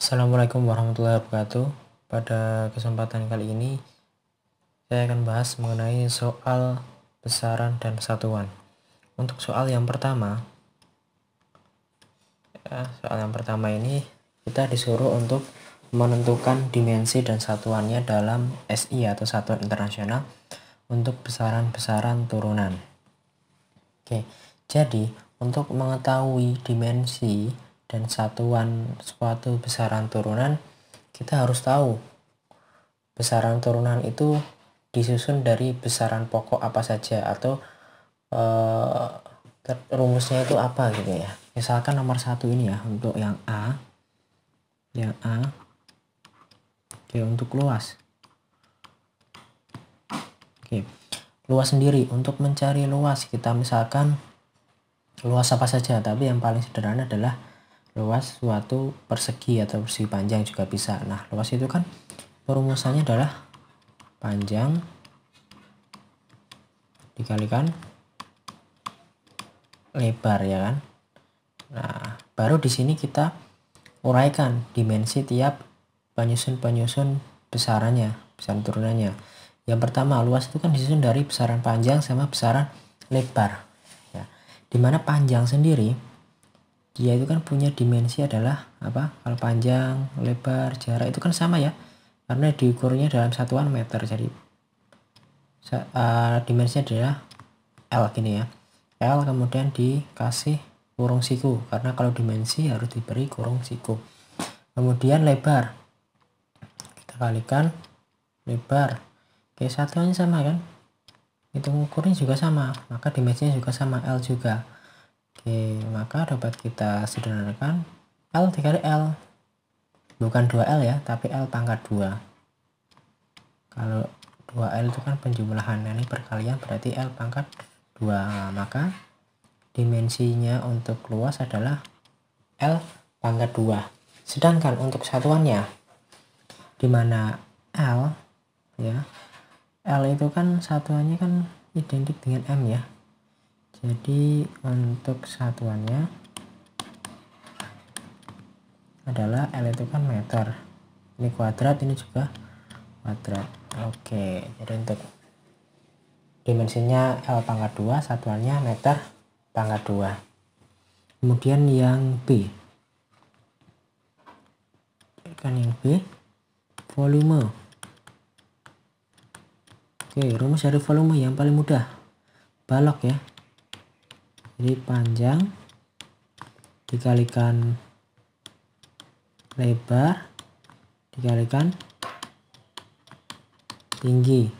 Assalamualaikum warahmatullahi wabarakatuh. Pada kesempatan kali ini saya akan bahas mengenai soal besaran dan satuan. Untuk soal yang pertama ini kita disuruh untuk menentukan dimensi dan satuannya dalam SI atau satuan internasional untuk besaran-besaran turunan. Oke, jadi untuk mengetahui dimensi dan satuan suatu besaran turunan, kita harus tahu besaran turunan itu disusun dari besaran pokok apa saja, atau rumusnya itu apa gitu ya. Misalkan nomor 1 ini ya, untuk yang A. Oke, untuk luas. Oke, luas sendiri, untuk mencari luas kita misalkan luas apa saja, tapi yang paling sederhana adalah luas suatu persegi atau persegi panjang juga bisa. Nah, luas itu kan perumusannya adalah panjang dikalikan lebar, ya kan. Nah, baru di sini kita uraikan dimensi tiap penyusun besarannya, besaran turunannya. Yang pertama, luas itu kan disusun dari besaran panjang sama besaran lebar ya. Dimana panjang sendiri dia itu kan punya dimensi adalah apa? Kalau panjang, lebar, jarak itu kan sama ya, karena diukurnya dalam satuan meter. Jadi dimensinya adalah L gini ya. L kemudian dikasih kurung siku, karena kalau dimensi harus diberi kurung siku. Kemudian lebar kita kalikan lebar. Oke, satuannya sama kan, hitung ukurnya juga sama, maka dimensinya juga sama, L juga. Oke, maka dapat kita sederhanakan L dikali L, bukan 2L ya, tapi L pangkat 2. Kalau 2L itu kan penjumlahan, ini perkalian, berarti L pangkat 2. Maka dimensinya untuk luas adalah L pangkat 2. Sedangkan untuk satuannya, dimana L ya, L itu kan satuannya kan identik dengan M ya. Jadi untuk satuannya adalah L itu kan meter, ini kuadrat, ini juga kuadrat. Oke, jadi untuk dimensinya L pangkat 2, satuannya meter pangkat 2. Kemudian yang B, kan yang B volume. Oke, rumus dari volume yang paling mudah, balok ya. Jadi panjang dikalikan lebar dikalikan tinggi.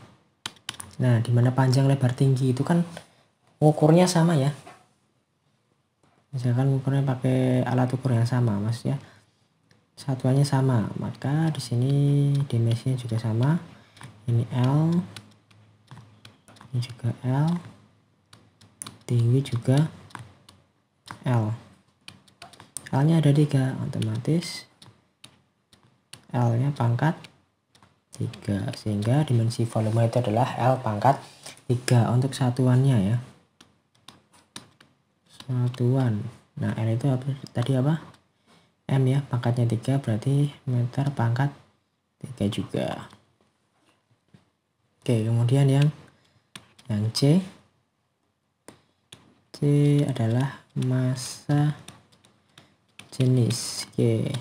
Nah, dimana panjang, lebar, tinggi itu kan ukurnya sama ya. Misalkan ukurnya pakai alat ukur yang sama, maksudnya satuannya sama, maka di sini dimensinya juga sama. Ini L, ini juga L, tinggi juga L. L-nya ada 3, otomatis L-nya pangkat 3, sehingga dimensi volume itu adalah L pangkat 3 untuk satuannya ya. Satuan. Nah, L itu apa tadi, apa? M ya, pangkatnya 3, berarti meter pangkat 3 juga. Oke, kemudian yang C. C adalah massa jenis. Oke,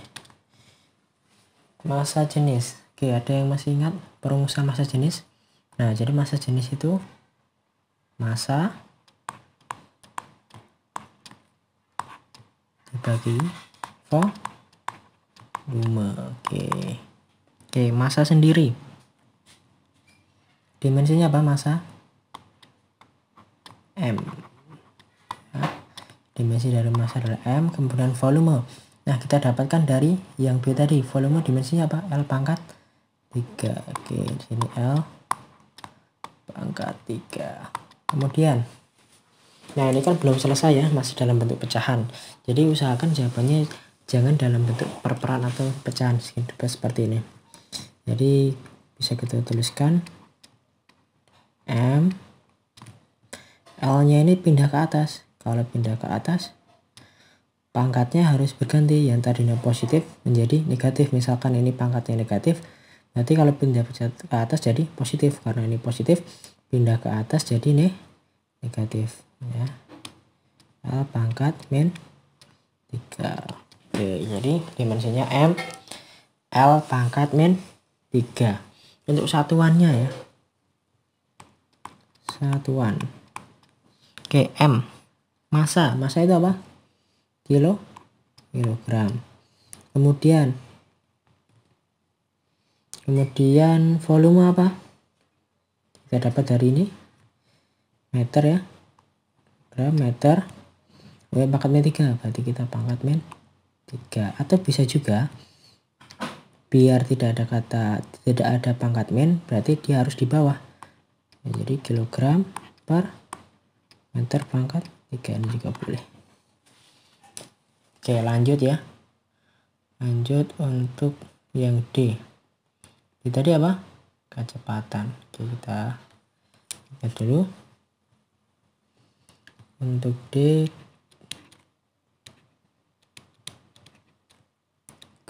massa jenis. Oke, ada yang masih ingat perumusan massa jenis? Nah, jadi massa jenis itu massa dibagi volume. Oke, massa sendiri dimensinya apa? Massa M. Dimensi dari massa adalah M, kemudian volume. Nah, kita dapatkan dari yang B tadi, volume dimensinya apa? L pangkat 3. Oke, di sini L pangkat 3. Kemudian, nah ini kan belum selesai ya, masih dalam bentuk pecahan. Jadi usahakan jawabannya jangan dalam bentuk perperan atau pecahan seperti ini. Jadi bisa kita tuliskan M, L-nya ini pindah ke atas. Kalau pindah ke atas, pangkatnya harus berganti, yang tadinya positif menjadi negatif. Misalkan ini pangkatnya negatif, nanti kalau pindah ke atas jadi positif, karena ini positif pindah ke atas jadi negatif ya. L pangkat min 3. Oke, jadi dimensinya M, L pangkat min 3. Untuk satuannya ya, satuan. Oke, M masa itu apa? Kilogram. Kemudian volume apa? Kita dapat dari ini meter ya, gram meter. Pangkat min 3, berarti kita pangkat min 3. Atau bisa juga biar tidak ada pangkat min, berarti dia harus di bawah. Jadi kilogram per meter pangkat 3, ini juga boleh. Oke, lanjut ya. Lanjut untuk yang D. Tadi apa? Kecepatan. Oke, kita lihat dulu. Untuk D,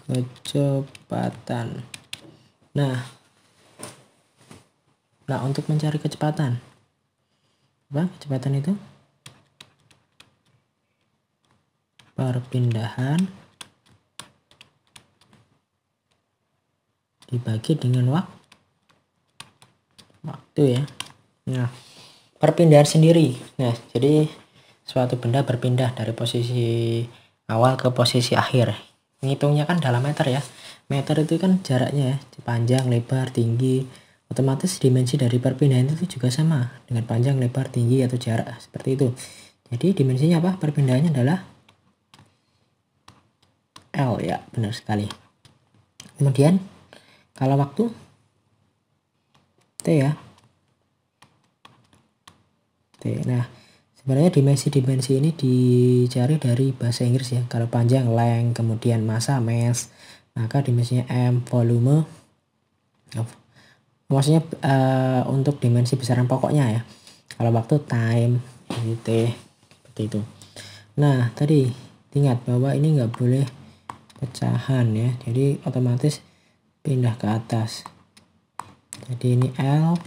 kecepatan. Nah, untuk mencari kecepatan, apa kecepatan itu? Perpindahan dibagi dengan waktu ya. Nah, perpindahan sendiri. Nah, jadi suatu benda berpindah dari posisi awal ke posisi akhir. Ngitungnya kan dalam meter ya. Meter itu kan jaraknya ya, panjang, lebar, tinggi. Otomatis dimensi dari perpindahan itu juga sama dengan panjang, lebar, tinggi atau jarak seperti itu. Jadi dimensinya apa? Perpindahannya adalah L ya, benar sekali. Kemudian kalau waktu T ya. T. Nah, sebenarnya dimensi ini dicari dari bahasa Inggris ya. Kalau panjang length, kemudian massa mass, maka dimensinya M, volume. Maksudnya untuk dimensi besaran pokoknya ya. Kalau waktu time, T seperti itu. Nah, tadi ingat bahwa ini nggak boleh pecahan ya, jadi otomatis pindah ke atas. Jadi ini L,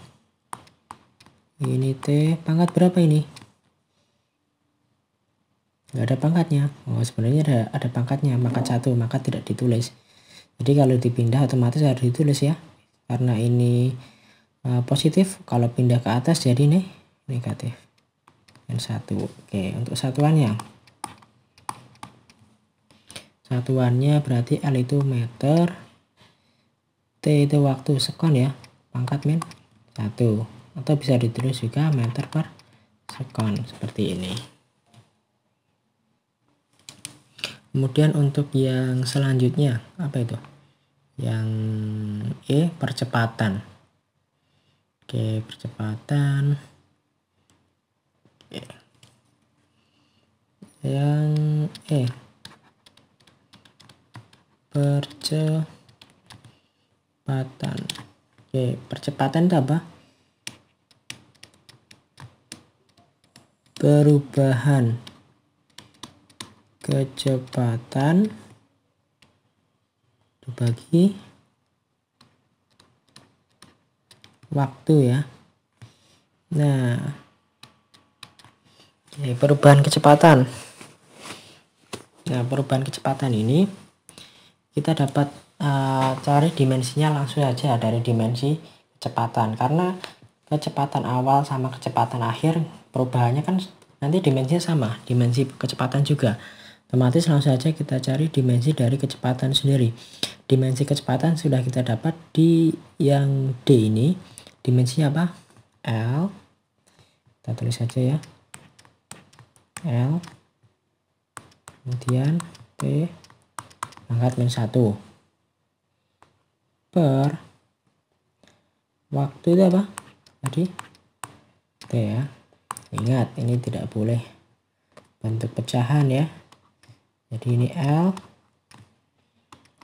ini T. Pangkat berapa ini? Nggak ada pangkatnya. Oh, sebenarnya ada pangkatnya, pangkat 1, maka tidak ditulis. Jadi kalau dipindah otomatis harus ditulis ya, karena ini positif. Kalau pindah ke atas jadi negatif. Dan 1. Oke, untuk satuannya berarti L itu meter, T itu waktu, sekon ya, pangkat min 1, atau bisa ditulis juga meter per sekon seperti ini. Kemudian untuk yang selanjutnya apa itu? Yang E, percepatan. Oke, percepatan. Oke. Yang E, percepatan. Oke, percepatan itu apa? Perubahan kecepatan dibagi waktu ya. Nah, perubahan kecepatan. Nah, perubahan kecepatan ini kita dapat cari dimensinya langsung saja dari dimensi kecepatan, karena kecepatan awal sama kecepatan akhir perubahannya kan nanti dimensinya sama, dimensi kecepatan juga. Otomatis langsung saja kita cari dimensi dari kecepatan sendiri. Dimensi kecepatan sudah kita dapat di yang D ini. Dimensinya apa? L. Kita tulis saja ya. L. Kemudian P pangkat min 1 per waktu itu apa? Tadi T ya. Ingat, ini tidak boleh bentuk pecahan ya. Jadi ini L,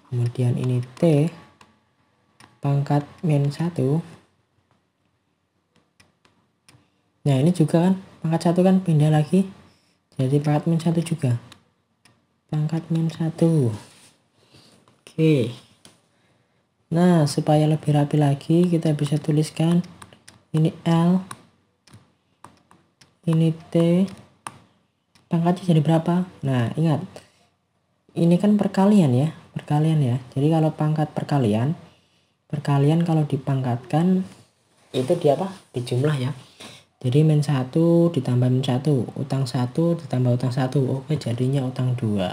kemudian ini T pangkat min 1. Nah, ini juga kan pangkat 1 kan pindah lagi jadi pangkat min 1 juga. pangkat min 1. Oke. Nah, supaya lebih rapi lagi, kita bisa tuliskan ini L, ini T, pangkatnya jadi berapa? Nah, ingat, ini kan perkalian ya, Jadi kalau pangkat perkalian kalau dipangkatkan itu di apa? Dijumlah ya. Jadi min 1 ditambah min 1, utang 1 ditambah utang 1. Oke, jadinya utang 2.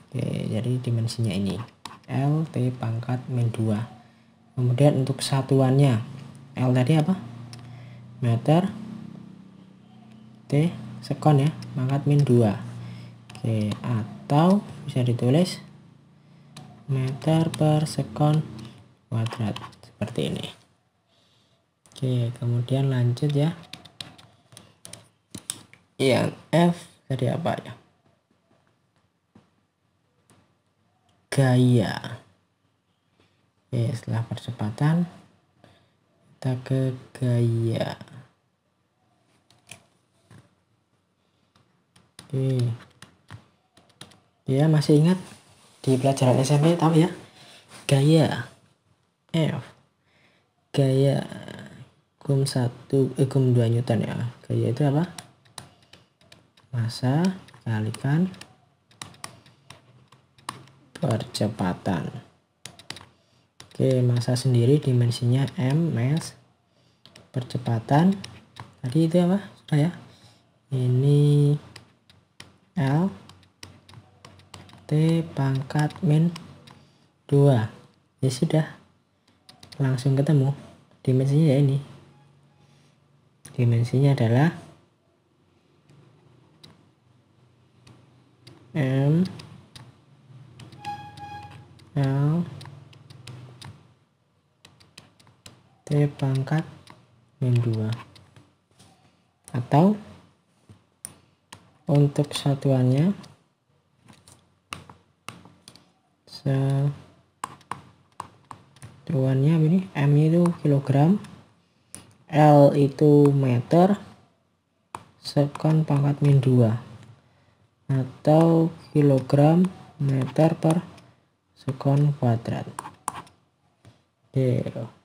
Oke, jadi dimensinya ini L T pangkat min 2. Kemudian untuk satuannya L tadi apa? Meter, T sekon ya, pangkat min 2. Oke, atau bisa ditulis meter per sekon kuadrat seperti ini. Oke, kemudian lanjut ya. Yang F tadi apa ya? Gaya. Oke, setelah percepatan kita ke gaya. Oke. Ya, masih ingat di pelajaran SMP tahu ya? Gaya F. Gaya kum 2 Newton ya. Gaya itu apa? Massa kalikan percepatan. Oke, massa sendiri dimensinya M mass, percepatan tadi itu apa? Sudah ya. Ini L T pangkat min 2. Ya sudah, langsung ketemu dimensinya ya ini. Dimensinya adalah M L T pangkat min 2. Atau untuk satuannya ini M itu kilogram, L itu meter, sekon pangkat min 2, atau kilogram meter per sekon kuadrat. Oke.